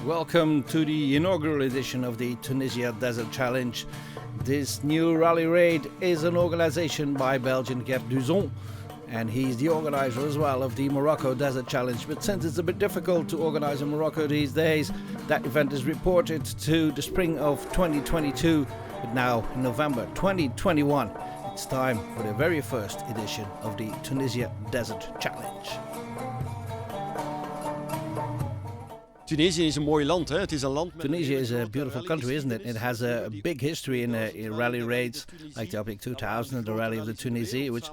Welcome to the inaugural edition of the Tunisia Desert Challenge. This new rally raid is an organization by Belgian Gert Duzon, and he's the organizer as well of the Morocco Desert Challenge. But since it's a bit difficult to organize in Morocco these days, that event is reported to the spring of 2022, but now in November 2021 it's time for the very first edition of the Tunisia Desert Challenge. Tunisia is a mooi land, hè? Het is een land. Tunisia is a beautiful country, isn't it? It has a big history in rally raids, like the Epic 2000 and the Rally of the Tunisia, which,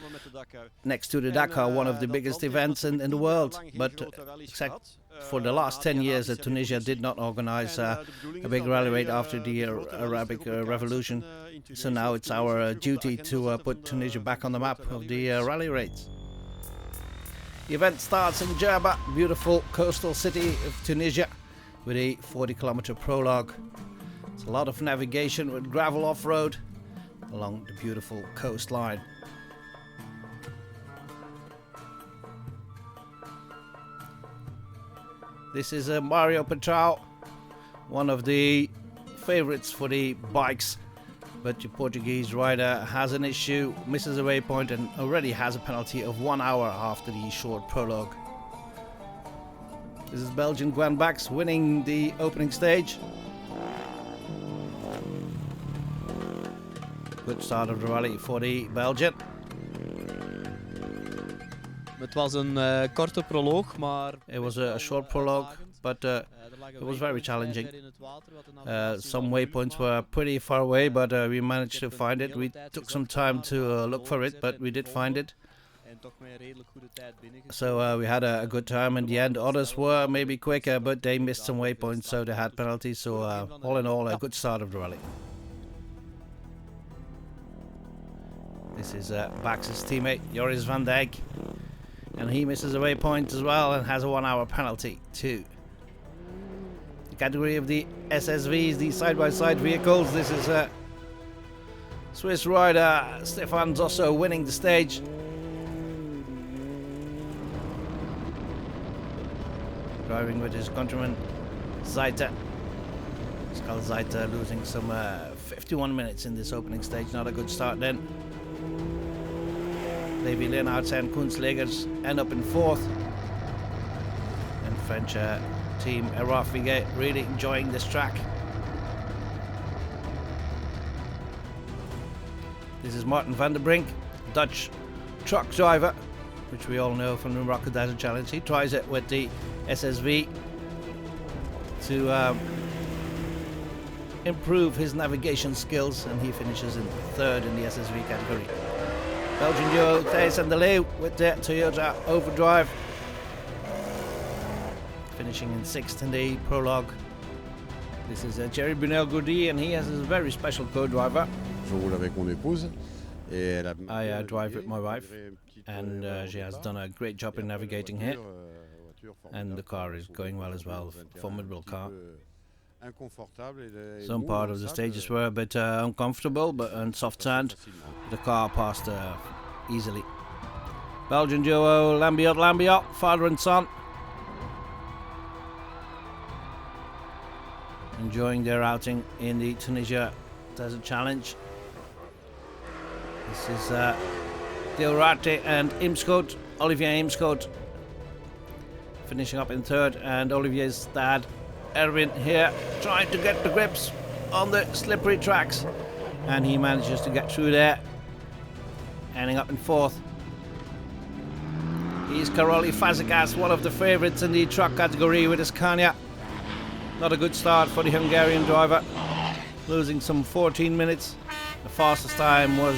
next to the Dakar, one of the biggest events in the world. But except for the last 10 years, Tunisia did not organize a big rally raid after the Arabic Revolution. So now it's our duty to put Tunisia back on the map of the rally raids. The event starts in Djerba, beautiful coastal city of Tunisia, with a 40-kilometer prologue. It's a lot of navigation with gravel off-road along the beautiful coastline. This is Mario Petrao, one of the favorites for the bikes. But the Portuguese rider has an issue, misses a waypoint, and already has a penalty of 1 hour after the short prologue. This is Belgian Gwen Bax winning the opening stage. Good start of the rally for the Belgian. Het was een korte proloog, maar it was a short prologue, but it was very challenging. Some waypoints were pretty far away, but we managed to find it. We took some time to look for it, but we did find it. So we had a good time in the end. Others were maybe quicker, but they missed some waypoints, so they had penalties. So all in all, a good start of the rally. This is Bax's teammate, Joris van Dijk. And he misses a waypoint as well and has a 1 hour penalty too. The category of the SSVs, the side-by-side vehicles, this is Swiss rider Stefan Zosso winning the stage. Driving with his countryman Zaita. Pascal Zaita losing some 51 minutes in this opening stage, not a good start then. Davy Leenaerts and Koen Slegers end up in fourth. And French team Erafige really enjoying this track. This is Martin van der Brink, Dutch truck driver, which we all know from the Morocco Desert Challenge. He tries it with the SSV to improve his navigation skills, and he finishes in third in the SSV category. Belgian duo Thijs and De Leeuw with their Toyota Overdrive, finishing in sixth in the prologue. This is Jerry Brunel-Gourdy, and he has a very special co-driver. I drive with my wife, and she has done a great job in navigating here, and the car is going well as well, formidable car. Some part of the stages were a bit uncomfortable, but on soft sand, the car passed easily. Belgian duo Lambiot, father and son, enjoying their outing in the Tunisia Desert Challenge. This is Deorate and Imschoot, Olivier Imschoot, finishing up in third, and Olivier's dad Erwin here trying to get the grips on the slippery tracks, and he manages to get through there, ending up in fourth. He's Karoli Fazekas, one of the favourites in the truck category with his Scania. Not a good start for the Hungarian driver, losing some 14 minutes. The fastest time was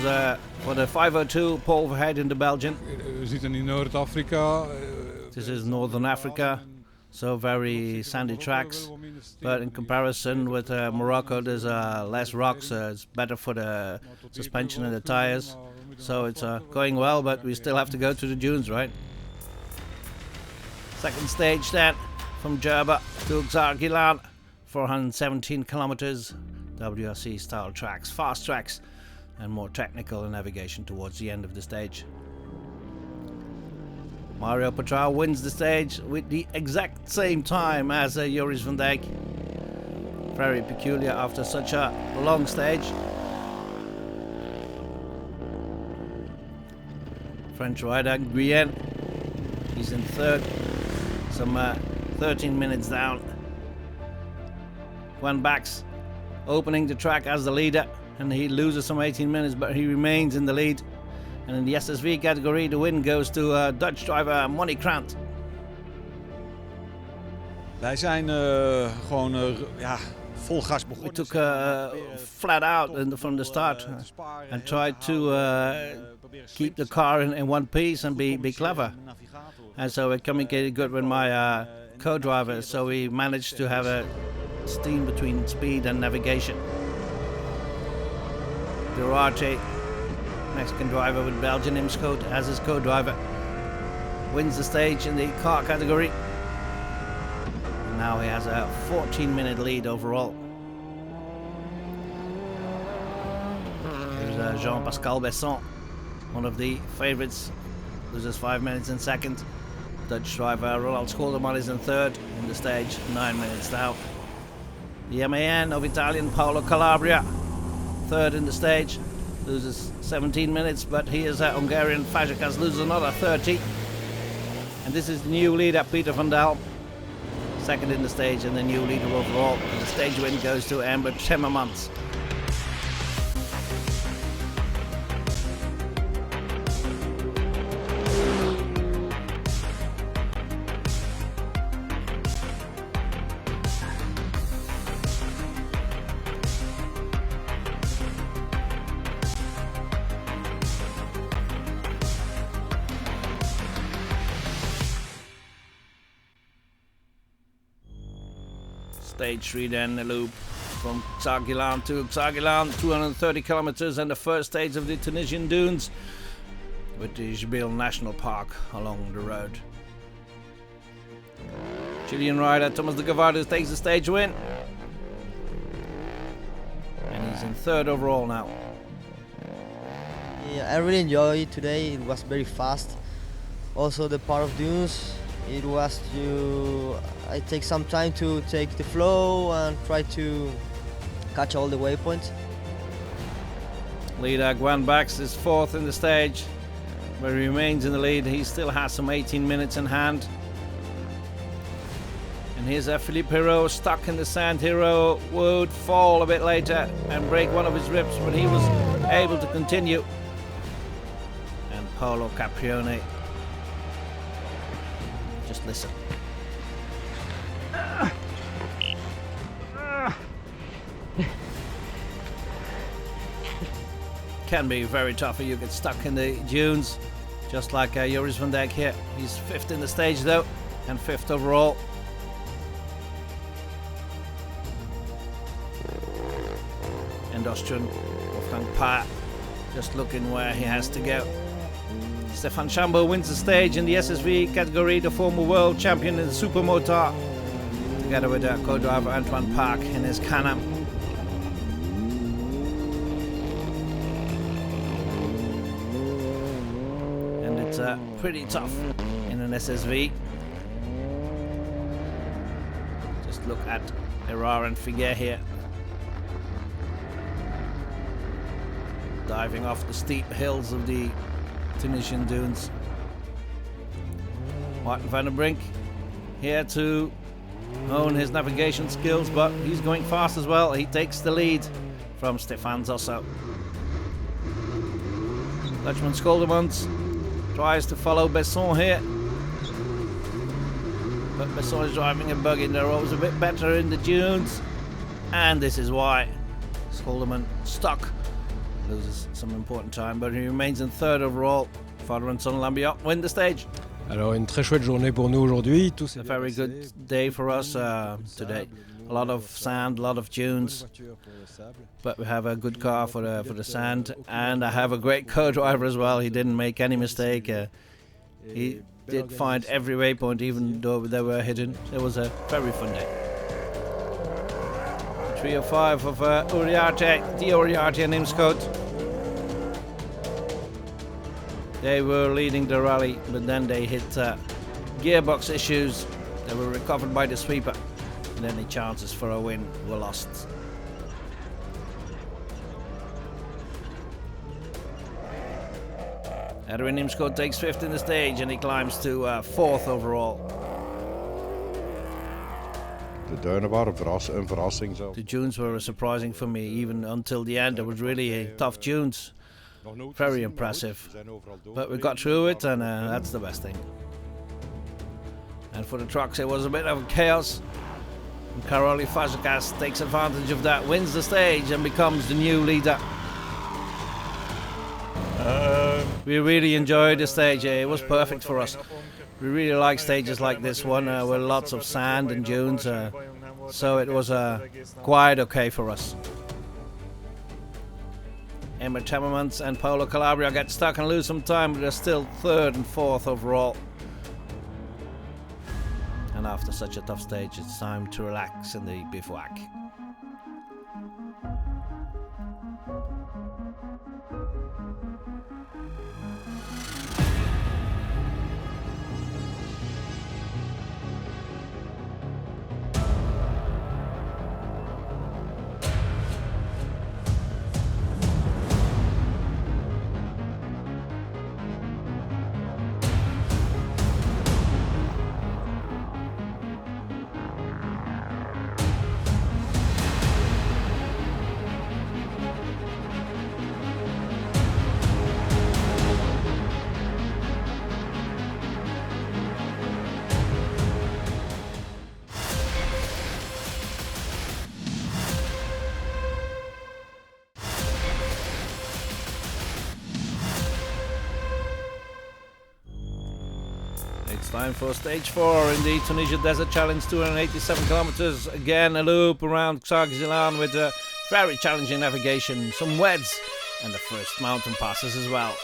for the 5:02 Paul Verheiden, the Belgian. We zitten in Noord-Afrika. This is Northern Africa. So very sandy tracks, but in comparison with Morocco, there's less rocks. It's better for the suspension and the tires. So it's going well, but we still have to go to the dunes, right? Second stage then, from Djerba to Ksar Ghilane, 417 kilometers, WRC style tracks, fast tracks, and more technical navigation towards the end of the stage. Mario Petrao wins the stage with the exact same time as Joris van Dijk. very peculiar after such a long stage. French rider Ghilane, he's in third, some 13 minutes down. Juan Bax opening the track as the leader, and he loses some 18 minutes, but he remains in the lead. And in the SSV category, the win goes to Dutch driver Monny Krant. Wij zijn gewoon vol gas begonnen. We took flat out from the start and tried to keep the car in one piece and be clever. And so we communicated good with my co-driver, so we managed to have a steam between speed and navigation. Duarte, Mexican driver with Belgian IMSCO as his co-driver, wins the stage in the car category. And now he has a 14-minute lead overall. Here's Jean-Pascal Besson, one of the favourites, loses 5 minutes in second. Dutch driver Ronald Scholderman is in third in the stage, 9 minutes down. The MAN of Italian Paolo Calabria, third in the stage, loses 17 minutes, but he is Hungarian Fazekas, loses another 30. And this is the new leader, Peter van Dal, second in the stage and the new leader overall. And the stage win goes to Amber Timmermans. Stage 3 then, the loop from Ghilane to Ghilane, 230 kilometers, and the first stage of the Tunisian dunes with the Jebel National Park along the road. Chilean rider Thomas de Gavardes takes the stage win, and he's in third overall now. Yeah, I really enjoyed it today. It was very fast. Also the part of dunes, it was I take some time to take the flow and try to catch all the waypoints. Leader Juan Bax is fourth in the stage, but he remains in the lead. He still has some 18 minutes in hand. And here's Philippe Hero stuck in the sand. Hero would fall a bit later and break one of his ribs, but he was able to continue. And Paolo Caprione, just listen. Can be very tough if you get stuck in the dunes, just like Joris van Dijk here. He's fifth in the stage though, and fifth overall. And Austrian Wolfgang Paar just looking where he has to go. Stefan Chambo wins the stage in the SSV category, the former world champion in the Supermotor, together with co-driver Antoine Park in his Can-Am. And it's pretty tough in an SSV. Just look at Erard and Figuer here, diving off the steep hills of the Tunisian dunes. Martin van der Brink here to hone his navigation skills, but he's going fast as well. He takes the lead from Stefan Zosso. Dutchman Scholdermans tries to follow Besson here, but Besson is driving a buggy. They're always a bit better in the dunes, and this is why Scholderman stuck. Loses some important time, but he remains in third overall. Father and son Lambiot win the stage. Alors une très chouette journée pour nous aujourd'hui. It's a very good day for us today. A lot of sand, a lot of dunes, but we have a good car for the sand, and I have a great co-driver as well. He didn't make any mistake. He did find every waypoint, even though they were hidden. It was a very fun day. 305 of Uriarte, Di Uriarte and IMSCO. They were leading the rally, but then they hit gearbox issues. They were recovered by the sweeper. and any chances for a win were lost. Edwin Imsco takes 5th in the stage and he climbs to 4th overall. De duinen waren een verrassing zo. The dunes were surprising for me, even until the end. It was really tough dunes. Very impressive. But we got through it, and that's the best thing. And for the trucks, it was a bit of chaos. And Karoli Fazekas takes advantage of that, wins the stage, and becomes the new leader. We really enjoyed the stage. It was perfect for us. We really like stages like this one with lots of sand and dunes, so it was quite okay for us. Emma Timmermans and Paolo Calabria get stuck and lose some time, but they're still 3rd and 4th overall. And after such a tough stage, it's time to relax in the bivouac. It's time for stage 4 in the Tunisia Desert Challenge, 287 kilometers. Again, a loop around Ksar Ghilane with very challenging navigation, some weds, and the first mountain passes as well.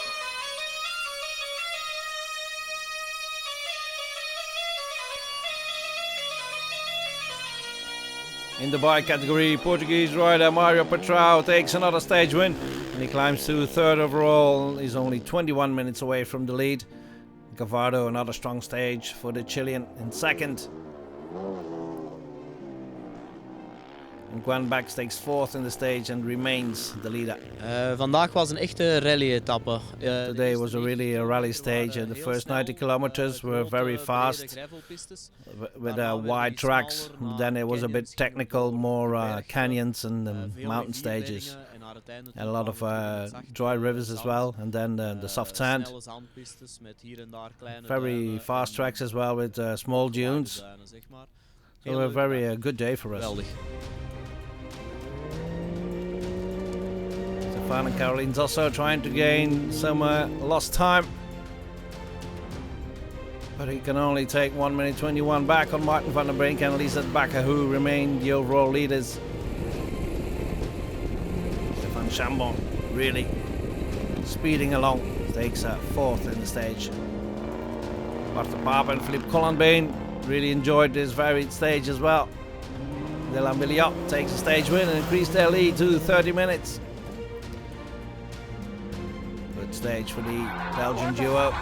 In the bike category, Portuguese rider Mario Petrao takes another stage win, and he climbs to 3rd overall. He's only 21 minutes away from the lead. Gavardo, another strong stage for the Chilean, in 2nd. And Guan Bax takes 4th in the stage and remains the leader. Vandaag was een echte rally-etappe. Today was really a rally stage. The first 90 kilometers were very fast with wide tracks. Then it was a bit technical, more canyons and mountain stages. And a lot of dry rivers as well, and then the soft sand. Very fast tracks as well with small dunes. So a very good day for us. Stefan and Caroline's also trying to gain some lost time. But he can only take 1 minute 21 back on Martin van der Brink and Lisa Bakker, who remain the overall leaders. Chambon really speeding along, takes 4th in the stage. Bart de Pape and Philippe Collanbeen really enjoyed this varied stage as well. Dylan Billiot takes a stage win and increased their lead to 30 minutes. Good stage for the Belgian duo.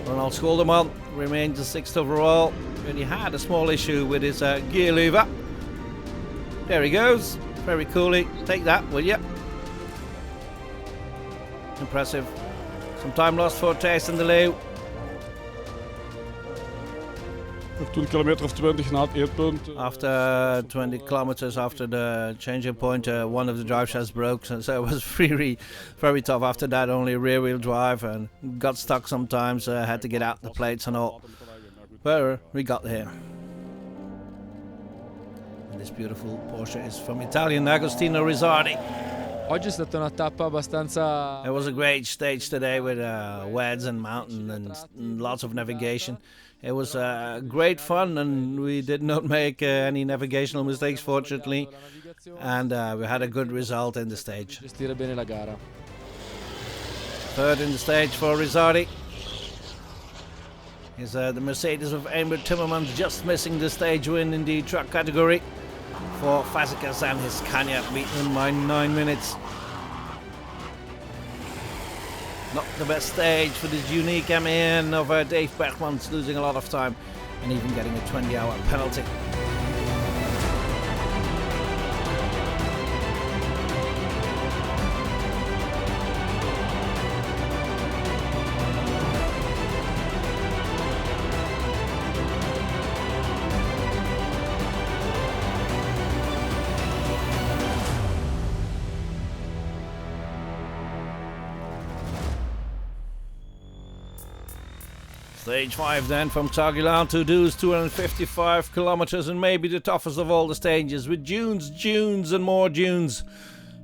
Ronald Scholderman remains the 6th overall, and he had a small issue with his gear lever. There he goes, very coolly. Take that, will you? Impressive. Some time lost for Thijs en de Leeuw. 20 kilometer of 20 na het eetpunt. After 20 kilometers after the changing point, one of the drive shafts broke, so it was very, very tough. After that, only rear-wheel drive, and got stuck sometimes. Had to get out the plates and all. But we got there. And this beautiful Porsche is from Italian Agostino Rizzardi. Oggi è stata una tappa abbastanza... It was a great stage today with weds and mountain and lots of navigation. It was great fun, and we did not make any navigational mistakes, fortunately, and we had a good result in the stage. Gestire bene la gara. 3rd in the stage for Rizzardi. Is the Mercedes of Amber Timmermans, just missing the stage win in the truck category. For Fazekas and his Scania, beaten him by 9 minutes. Not the best stage for this unique MAN of Dave Bergmans, losing a lot of time and even getting a 20-hour penalty. Stage 5 then, from Ghilane to Douze, 255 kilometers, and maybe the toughest of all the stages, with dunes and more dunes.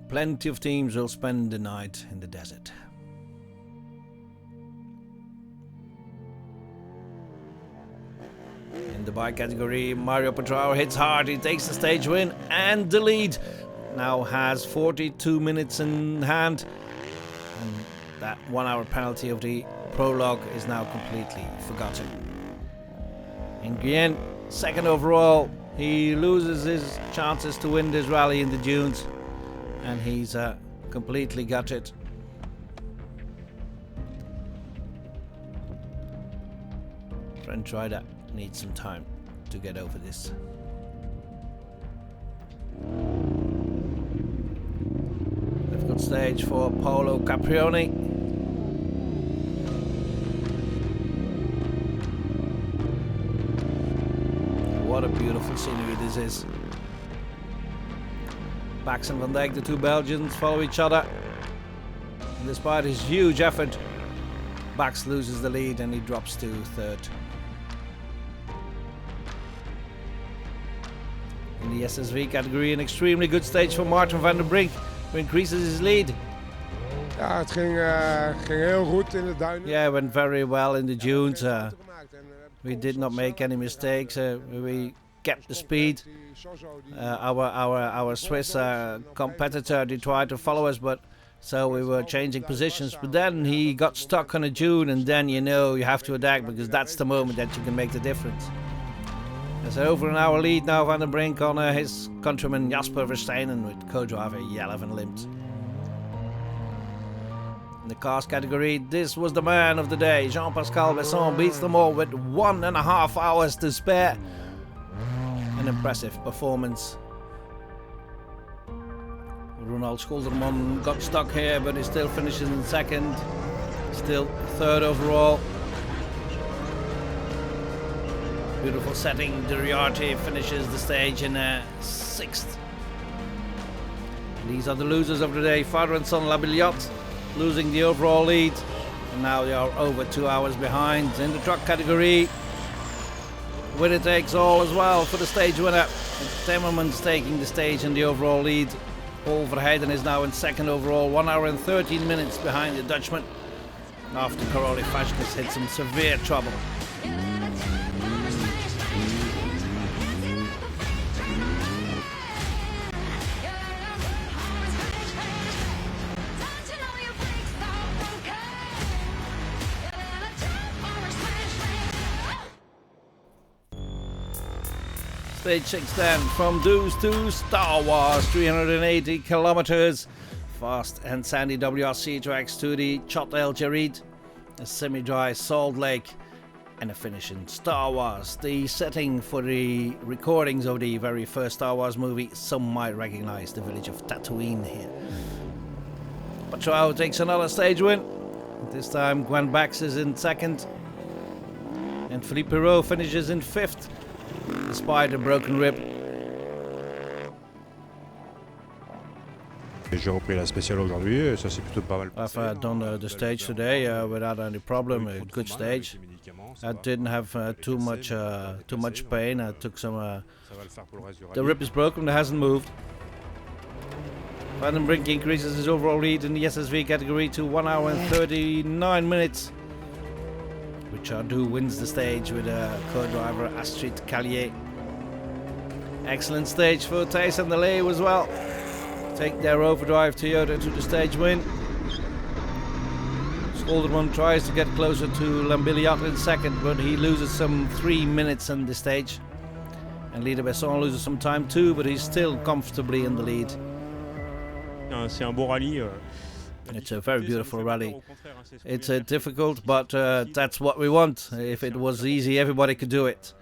Plenty of teams will spend the night in the desert. In the bike category, Mario Petrao hits hard, he takes the stage win and the lead. Now has 42 minutes in hand, and that 1 hour penalty of the prologue is now completely forgotten. In Ghilane, second overall, he loses his chances to win this rally in the dunes, and he's completely gutted. French rider needs some time to get over this. Difficult stage for Paolo Caprioni. What a beautiful scenery this is. Bax and Van Dijk, the two Belgians, follow each other. And despite his huge effort, Bax loses the lead and he drops to third. In the SSV category, an extremely good stage for Martin van der Brink, who increases his lead. Ja, het ging heel goed in de duinen. Yeah, it went very well in the dunes. We did not make any mistakes. We kept the speed. Our Swiss competitor, they tried to follow us, but so we were changing positions. But then he got stuck on a dune, and then you know you have to adapt, because that's the moment that you can make the difference. There's over an hour lead now, Van der Brink on his countryman Jasper Verstijnen with co-driver Jelle van Limt. In the cars category, this was the man of the day. Jean-Pascal Besson beats them all with 1.5 hours to spare. An impressive performance. Ronald Scholderman got stuck here, but he still finishes in second. Still third overall. Beautiful setting. Duriarte finishes the stage in sixth. These are the losers of the day. Father and son Labillotte losing the overall lead, and now they are over 2 hours behind. In the truck category, winner takes all as well for the stage winner. Timmermans taking the stage in the overall lead. Paul Verheiden is now in second overall, 1 hour and 13 minutes behind the Dutchman, after Karoli Vazquez hit some severe trouble. Stage 6 then, from Douze to Star Wars, 380 kilometers. Fast and sandy WRC tracks to the Chott El Djerid, a semi-dry Salt Lake, and a finish in Star Wars. The setting for the recordings of the very first Star Wars movie, some might recognize the village of Tatooine here. Petrao takes another stage win. This time Gwen Bax is in second, and Philippe Perrault finishes in fifth, despite a broken rib. J'ai repris la spéciale aujourd'hui et ça s'est plutôt pas mal passé. I've done the stage today without any problem. A good stage. I didn't have too much pain. I took some. The rib is broken. It hasn't moved. Van den Brink increases his overall lead in the SSV category to 1 hour and 39 minutes. Richardou wins the stage with co-driver Astrid Callier. Excellent stage for Thijs and de Leeuw as well. Take their overdrive Toyota to the stage win. Scholderman tries to get closer to Labillotte in second, but he loses some 3 minutes in the stage. And Leader Besson loses some time too, but he's still comfortably in the lead. C'est un beau rallye. It's a very beautiful rally. It's difficult, but that's what we want. If it was easy, everybody could do it.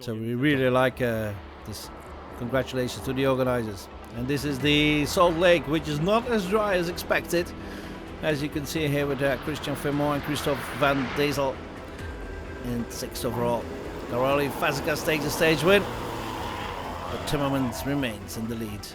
So we really like this. Congratulations to the organizers. And this is the Salt Lake, which is not as dry as expected. As you can see here with Christian Vermont and Christophe van Dezel in 6th overall. Karoli Fazekas takes the stage win, but Timmermans remains in the lead.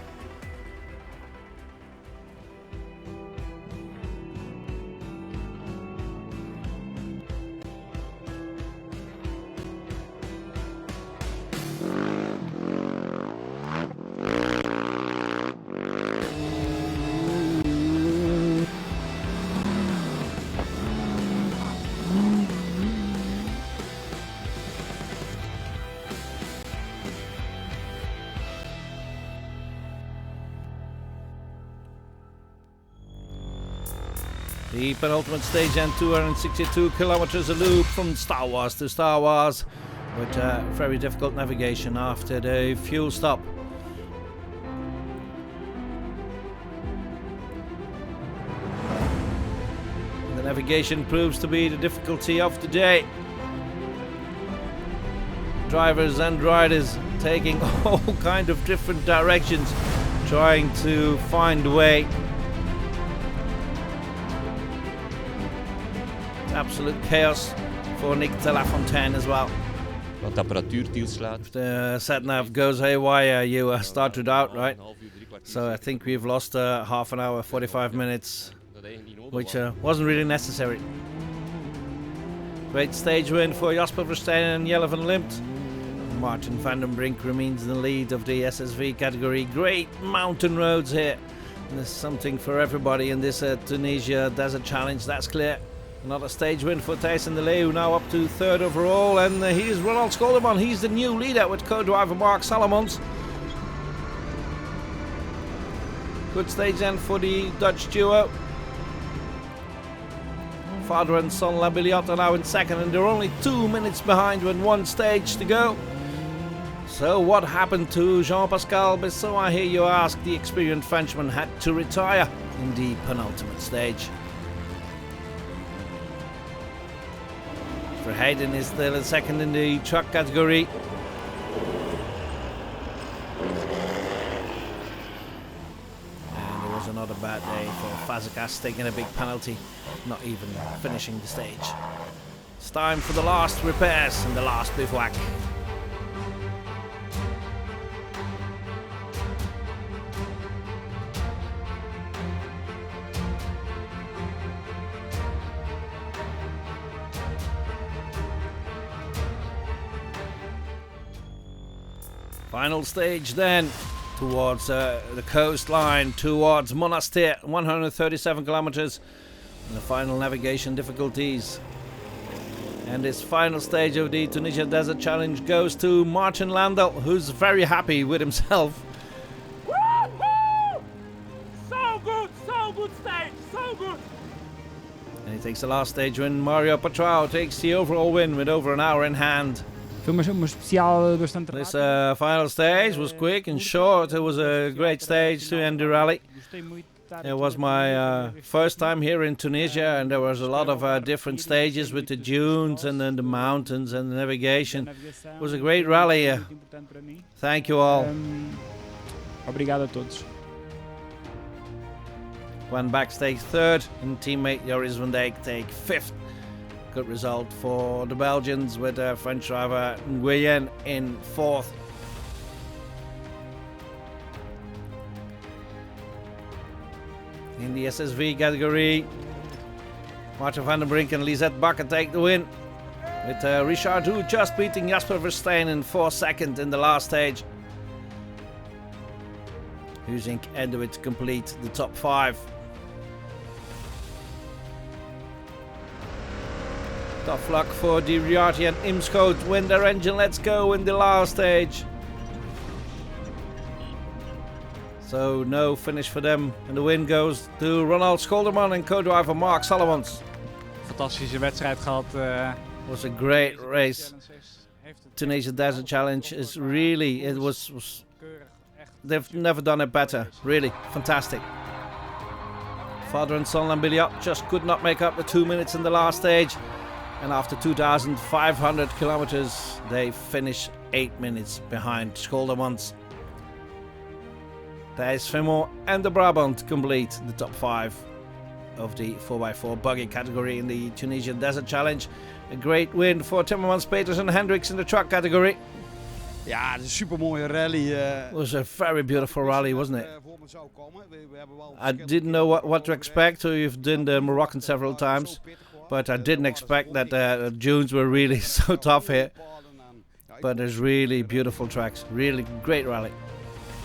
The penultimate stage and 262 kilometers a loop from Star Wars to Star Wars, with very difficult navigation after the fuel stop. The navigation proves to be the difficulty of the day. Drivers and riders taking all kind of different directions, trying to find a way. Absolute chaos for Nick de La Fontaine as well. Wat temperatuur toeslaat. If the sat-nav goes haywire, you start to doubt, right? So I think we've lost half an hour, 45 minutes, which wasn't really necessary. Great stage win for Jasper Verstegen and Jelle van Limt. Martin van den Brink remains in the lead of the SSV category. Great mountain roads here. And there's something for everybody in this Tunisia Desert Challenge, that's clear. Another stage win for Thijssen de Leeuw, now up to 3rd overall, and here's Ronald Scholderman. He's the new leader with co-driver Mark Salomons. Good stage end for the Dutch duo. Father and son Labiliot are now in 2nd, and they're only 2 minutes behind with 1 stage to go. So what happened to Jean-Pascal Besson, I hear you ask? The experienced Frenchman had to retire in the penultimate stage. Verheiden is still in 2nd in the truck category. And it was another bad day for Fazekas, taking a big penalty, not even finishing the stage. It's time for the last repairs and the last bivouac. Final stage then, towards the coastline, towards Monastir, 137 kilometers, and the final navigation difficulties. And this final stage of the Tunisia Desert Challenge goes to Martin Landel, who's very happy with himself. Woo-hoo! So good stage, so good! And he takes the last stage win. Mario Patrao takes the overall win with over an hour in hand. This final stage was quick and short. It was a great stage to end the rally. It was my first time here in Tunisia, and there was a lot of different stages with the dunes and then the mountains and the navigation. It was a great rally. Thank you all. Obrigado a todos. Van Back takes 3rd and teammate Joris van Dijk takes 5th. Good result for the Belgians with French driver Ghilane in 4th. In the SSV category, Martin van den Brink and Lisette Bakker take the win, with Richard Hu just beating Jasper Verstegen for 2nd in the last stage. Huzink and Dewitt complete the top 5. Tough luck for Di Riarty and Imscoot win their engine Let's Go in the last stage. So no finish for them, and the win goes to Ronald Scholderman and co-driver Mark Salomons. Fantastische wedstrijd gehad. It was a great race. Tunisia Desert Challenge is really, it was they've never done it better. Really fantastic. Father and son Lambiliot just could not make up the 2 minutes in the last stage. And after 2,500 kilometers, they finish 8 minutes behind Scholdermans. Thijs Vemont and de Brabant complete the top 5 of the 4x4 buggy category in the Tunisia Desert Challenge. A great win for Timmermans, Peters and Hendricks in the truck category. Ja, het is een super mooie rally. It was a very beautiful rally, wasn't it? I didn't know what to expect. We've done the Moroccan several times, but I didn't expect that the dunes were really so tough here. But there's really beautiful tracks, really great rally.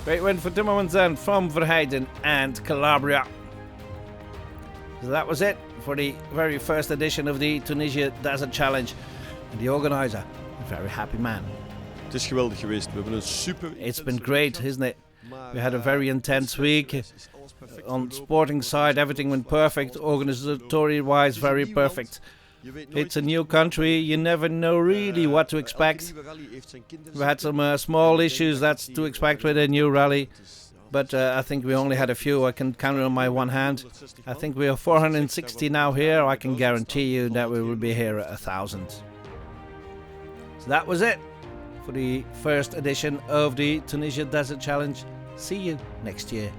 Great win for Timmermans then from Verheiden and Calabria. So that was it for the very first edition of the Tunisia Desert Challenge. And the organizer, a very happy man. Het is geweldig geweest. We hebben een super... It's been great, isn't it? We had a very intense week. On sporting side, everything went perfect. Organisatory-wise, very perfect. It's a new country. You never know really what to expect. We had some small issues that's to expect with a new rally. But I think we only had a few. I can count it on my one hand. I think we are 460 now here. I can guarantee you that we will be here at 1,000. So that was it for the first edition of the Tunisia Desert Challenge. See you next year.